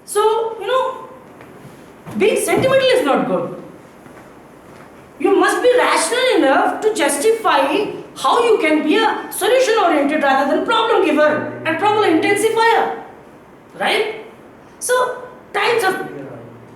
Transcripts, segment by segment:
So, being sentimental is not good. You must be rational enough to justify how you can be a solution oriented rather than problem giver and problem intensifier. Right? So, times of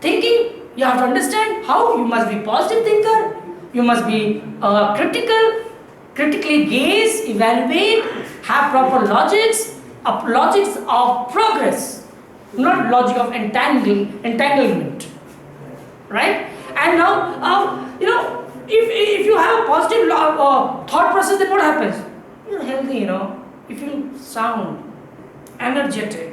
thinking, you have to understand how you must be positive thinker, you must be critically gaze, evaluate, have proper logics of progress, not logic of entanglement. Right? And now, if you have a positive thought process, then what happens? You're healthy, you feel sound, energetic.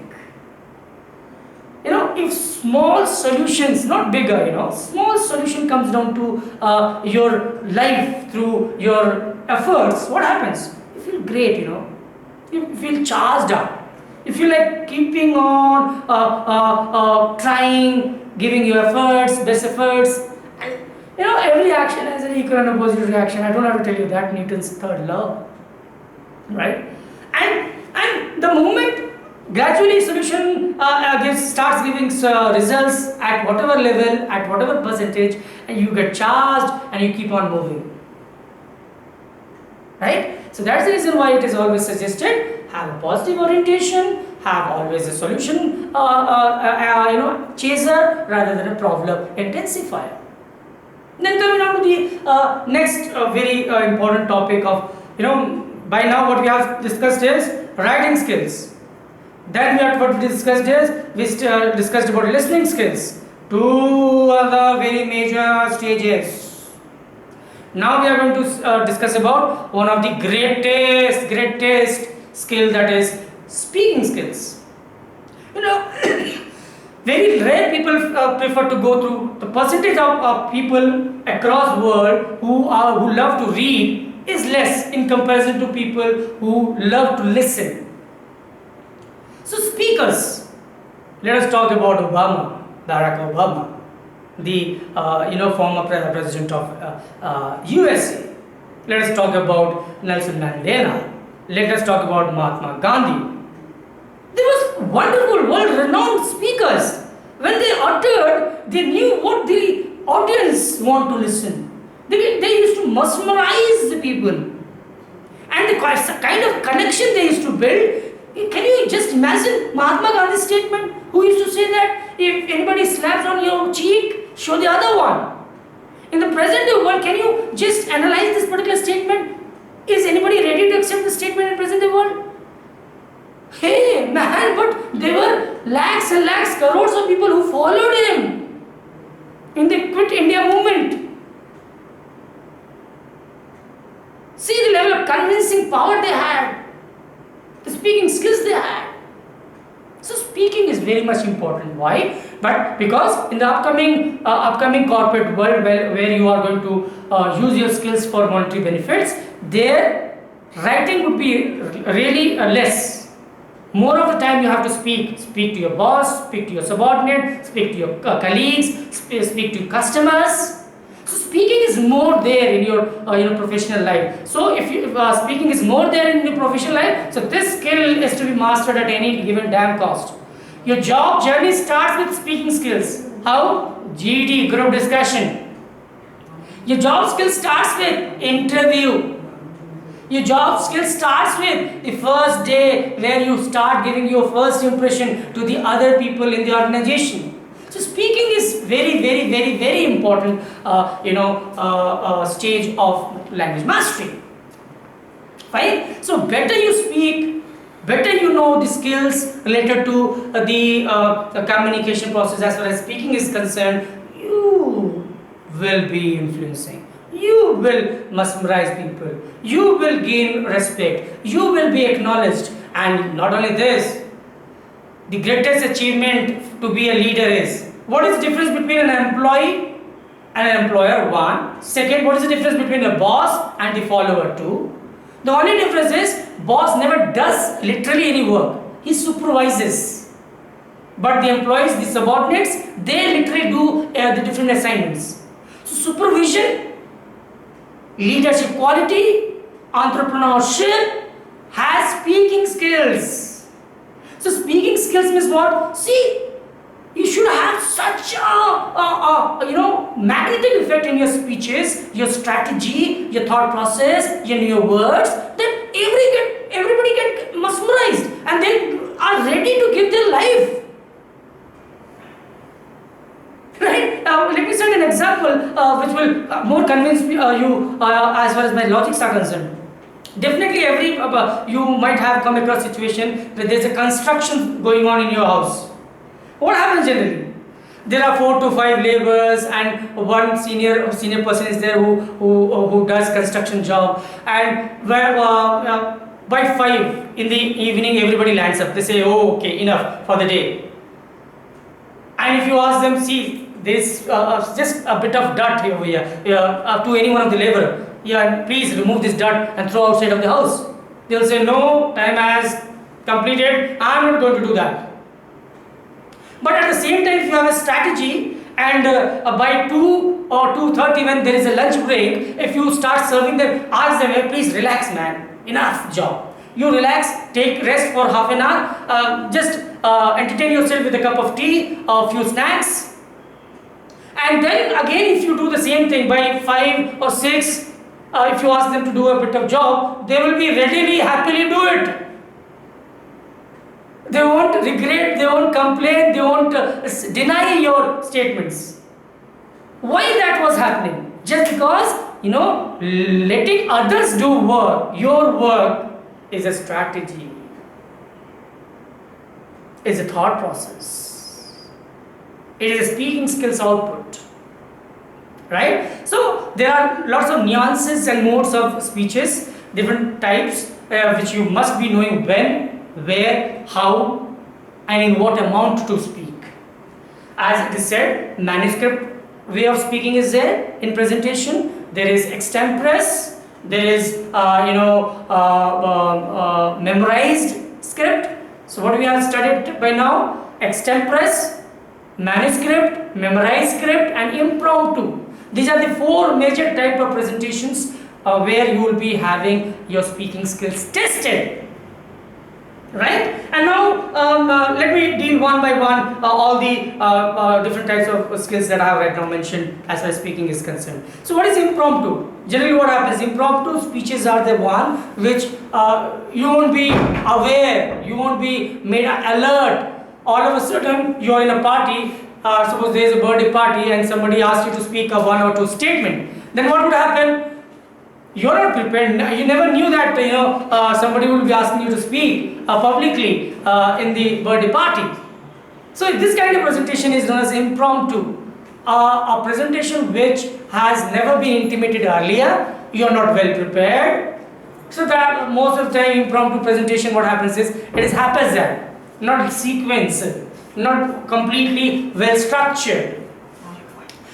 If small solutions, not bigger, small solution comes down to your life through your efforts, what happens? You feel great, you feel charged up. You feel like keeping on trying, giving your efforts, best efforts. And, every action has an equal and opposite reaction. I don't have to tell you that, Newton's third law. Right? And the moment gradually solution starts giving results at whatever level, at whatever percentage, and you get charged and you keep on moving. Right? So that's the reason why it is always suggested, have a positive orientation, have always a solution chaser rather than a problem intensifier. Then coming on to the next very important topic of, by now what we have discussed is writing skills. Then what we discussed is, discussed about listening skills. Two other very major stages. Now we are going to discuss about one of the greatest skill, that is speaking skills. Very rare people prefer to go through the percentage of people across the world who love to read is less in comparison to people who love to listen. So speakers, let us talk about Barack Obama, the former president of USA. Let us talk about Nelson Mandela. Let us talk about Mahatma Gandhi. There was wonderful, world-renowned speakers. When they uttered, they knew what the audience want to listen. They used to mesmerize the people. And the kind of connection they used to build. Can you just imagine Mahatma Gandhi's statement? Who used to say that if anybody slaps on your cheek, show the other one. In the present day world, can you just analyze this particular statement? Is anybody ready to accept the statement in present day world? Hey man, but there were lakhs and lakhs, crores of people who followed him in the Quit India movement. See the level of convincing power they had, the speaking skills they had. So speaking is very much important. Why? But because in the upcoming corporate world where you are going to use your skills for monetary benefits, there writing would be really less. More of the time you have to speak to your boss, speak to your subordinate, speak to your colleagues, speak to customers. So speaking is more there in your professional life. So if speaking is more there in your professional life, so this skill is to be mastered at any given damn cost. Your job journey starts with speaking skills. How? GD, group discussion. Your job skill starts with interview. Your job skill starts with the first day where you start giving your first impression to the other people in the organization. So speaking is very, very, very, very important, stage of language mastery. Fine. So better you speak, better you know the skills related to the communication process as far as speaking is concerned, you will be influencing. You will mesmerize people. You will gain respect. You will be acknowledged. And not only this, the greatest achievement to be a leader is, what is the difference between an employee and an employer? One. Second, what is the difference between a boss and the follower? Two. The only difference is, boss never does literally any work. He supervises. But the employees, the subordinates, they literally do the different assignments. So supervision, leadership quality, entrepreneurship has speaking skills. So speaking skills means what? See, You should have such a magnetic effect in your speeches, your strategy, your thought process, your words, that everybody get mesmerized and they are ready to give their life. Right? Let me set an example which will more convince you as far as my logics are concerned. Definitely, you might have come across a situation where there is a construction going on in your house. What happens generally? There are 4 to 5 laborers and one senior person is there who does construction job, and by 5 in the evening everybody lands up. They say, oh, okay, enough for the day. And if you ask them, see, there is just a bit of dirt over here to any one of the laborer, yeah, please remove this dirt and throw outside of the house. They'll say, no, time has completed, I'm not going to do that. But at the same time, if you have a strategy and by 2 or 2:30 when there is a lunch break, if you start serving them, ask them, hey, please relax, man, enough job. You relax, take rest for half an hour, just entertain yourself with a cup of tea, a few snacks. And then again, if you do the same thing by 5 or 6, if you ask them to do a bit of job, they will be readily, happily do it. They won't regret, they won't complain, they won't deny your statements. Why that was happening? Just because, letting others do work, your work is a strategy, is a thought process, it is a speaking skills output. Right? So there are lots of nuances and modes of speeches, different types, which you must be knowing when, where, how, and in what amount to speak. As it is said, manuscript way of speaking is there in presentation. There is extemporaneous, there is memorized script. So what we have studied by now: extemporaneous, manuscript, memorized script, and impromptu. These are the 4 major type of presentations where you will be having your speaking skills tested. Right? And now let me deal one by one all the different types of skills that I have right now mentioned as far as speaking is concerned. So what is impromptu? Generally what happens, impromptu speeches are the one which you won't be aware, you won't be made alert. All of a sudden you are in a party, suppose there is a birthday party and somebody asks you to speak a 1 or 2 statement. Then what would happen? You are not prepared. You never knew that somebody will be asking you to speak publicly in the birthday party. So this kind of presentation is known as impromptu. A presentation which has never been intimated earlier. You are not well prepared. So that most of the time impromptu presentation, what happens is it is haphazard, not sequenced, not completely well structured.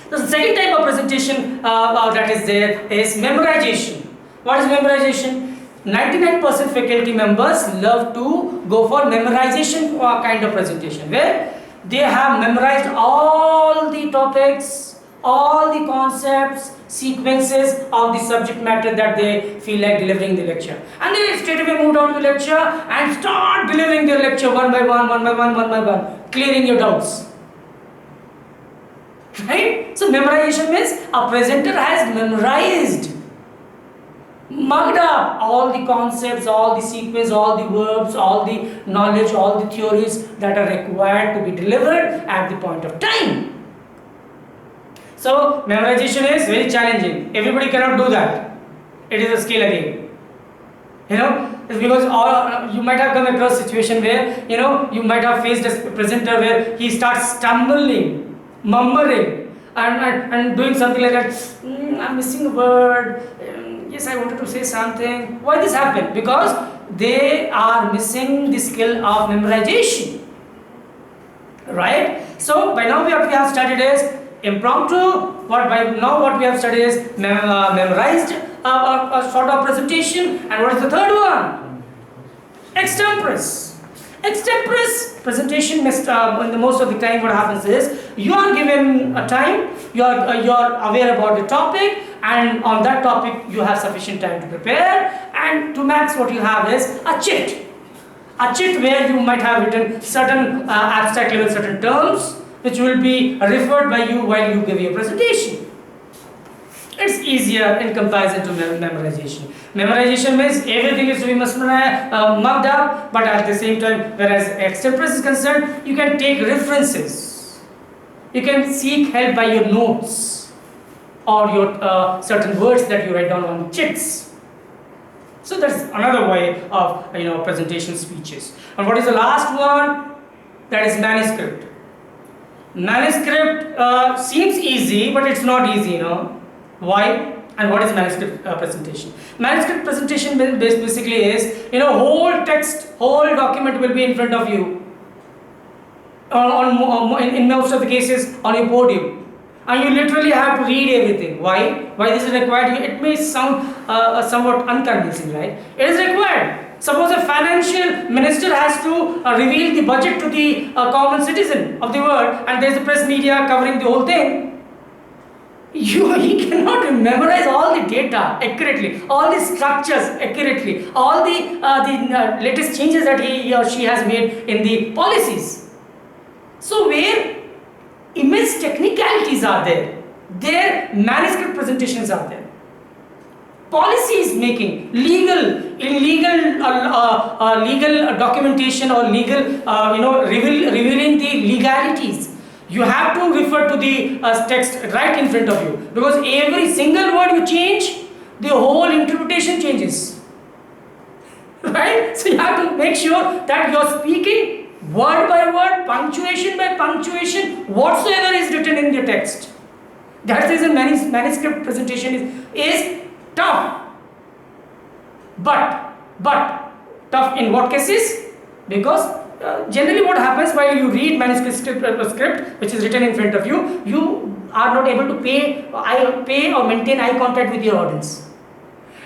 The second type of presentation that is there is memorization. What is memorization? 99% faculty members love to go for memorization kind of presentation, where they have memorized all the topics, all the concepts, sequences of the subject matter that they feel like delivering the lecture. And they straight away move down to the lecture and start delivering their lecture one by one, clearing your doubts. Right? So memorization means a presenter has memorized, mugged up all the concepts, all the sequence, all the verbs, all the knowledge, all the theories that are required to be delivered at the point of time. So memorization is very challenging. Everybody cannot do that. It is a skill again. It's because you might have come across a situation where you might have faced a presenter where he starts stumbling, mumbling and doing something like that. I'm missing a word. Yes, I wanted to say something. Why this happened? Because they are missing the skill of memorization. Right? So by now what we have studied is impromptu. What we have studied is memorized sort of presentation. And what is the third one? Extemporaneous. Extemporaneous presentation, most of the time what happens is you are given a time, you are aware about the topic, and on that topic you have sufficient time to prepare, and to max what you have is a chit. A chit where you might have written certain abstract level, certain terms, which will be referred by you while you give your presentation. It's easier in comparison to memorization. Memorization means everything is to be mugged up, but at the same time, whereas extemporary is concerned, you can take references. You can seek help by your notes or your certain words that you write down on chits. So that's another way of presentation speeches. And what is the last one? That is manuscript. Manuscript seems easy, but it's not easy, Why? And what is manuscript presentation? Manuscript presentation basically is, whole text, whole document will be in front of you. In most of the cases, on your podium. And you literally have to read everything. Why? Why this is required? It may sound somewhat unconvincing, right? It is required. Suppose a financial minister has to reveal the budget to the common citizen of the world, and there is the press media covering the whole thing. He cannot memorize all the data accurately, all the structures accurately, all the latest changes that he or she has made in the policies. So where immense technicalities are there, their manuscript presentations are there. Policies making, legal documentation or legal, revealing the legalities. You have to refer to the text right in front of you, because every single word you change, the whole interpretation changes. Right? So you have to make sure that you are speaking word by word, punctuation by punctuation, whatsoever is written in the text. That is a manuscript presentation is tough. But tough in what cases? Because generally what happens while you read manuscript which is written in front of you, you are not able to pay or maintain eye contact with your audience.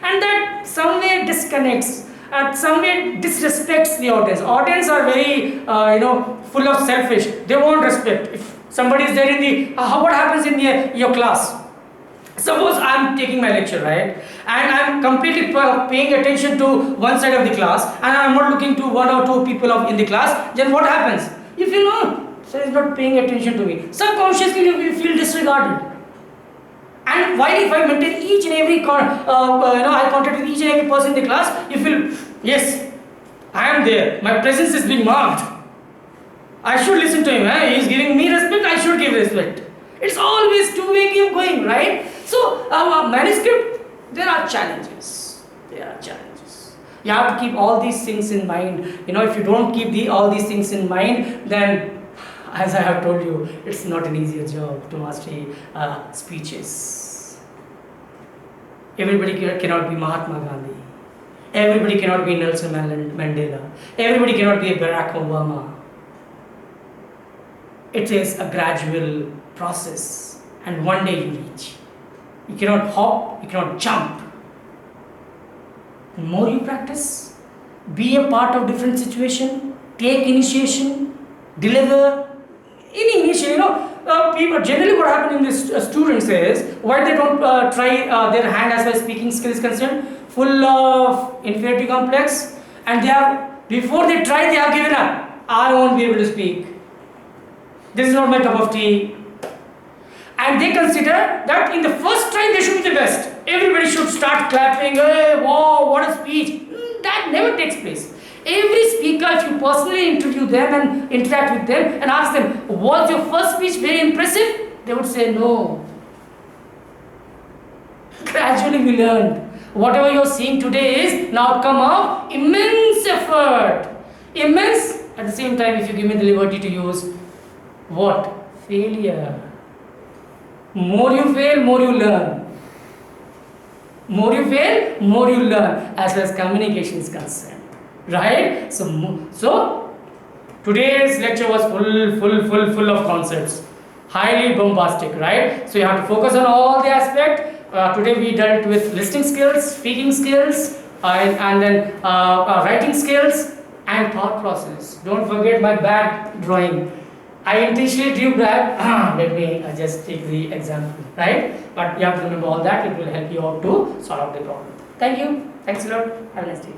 And that somewhere disconnects, somewhere disrespects the audience. Audience are very, full of selfish. They want respect. If somebody is there in the, what happens in your class? Suppose I am taking my lecture, right? And I am completely paying attention to one side of the class, and I am not looking to one or two people in the class. Then what happens? You feel, no, sir is not paying attention to me. Subconsciously you feel disregarded. And while if I maintain each and every eye contact with each and every person in the class, you feel, yes, I am there. My presence is being marked. I should listen to him. He is giving me respect. I should give respect. It's always two-way keep going, right? So, manuscript, there are challenges. You have to keep all these things in mind. If you don't keep all these things in mind, then, as I have told you, it's not an easier job to master speeches. Everybody cannot be Mahatma Gandhi. Everybody cannot be Nelson Mandela. Everybody cannot be a Barack Obama. It is a gradual process, and one day you reach. You cannot hop, you cannot jump. The more you practice, be a part of different situation, take initiation, deliver any initiation. People generally what happens in this students is why they don't try their hand as far as speaking skill is concerned, full of inferiority complex, and before they try they have given up. I won't be able to speak. This is not my cup of tea. And they consider that in the first try they should be the best. Everybody should start clapping, hey, wow, what a speech. That never takes place. Every speaker, if you personally interview them and interact with them and ask them, was your first speech very impressive? They would say no. Gradually we learned. Whatever you're seeing today is an outcome of immense effort. Immense, at the same time, if you give me the liberty to use what? Failure. More you fail, more you learn. More you fail, more you learn as far as communication is concerned. Right? So today's lecture was full of concepts. Highly bombastic, right? So you have to focus on all the aspects. Today we dealt with listening skills, speaking skills, and then writing skills and thought process. Don't forget my bad drawing. I intentionally drew bad. Let me just take the example, right? But you have to remember all that. It will help you out to solve the problem. Thank you. Thanks a lot. Have a nice day.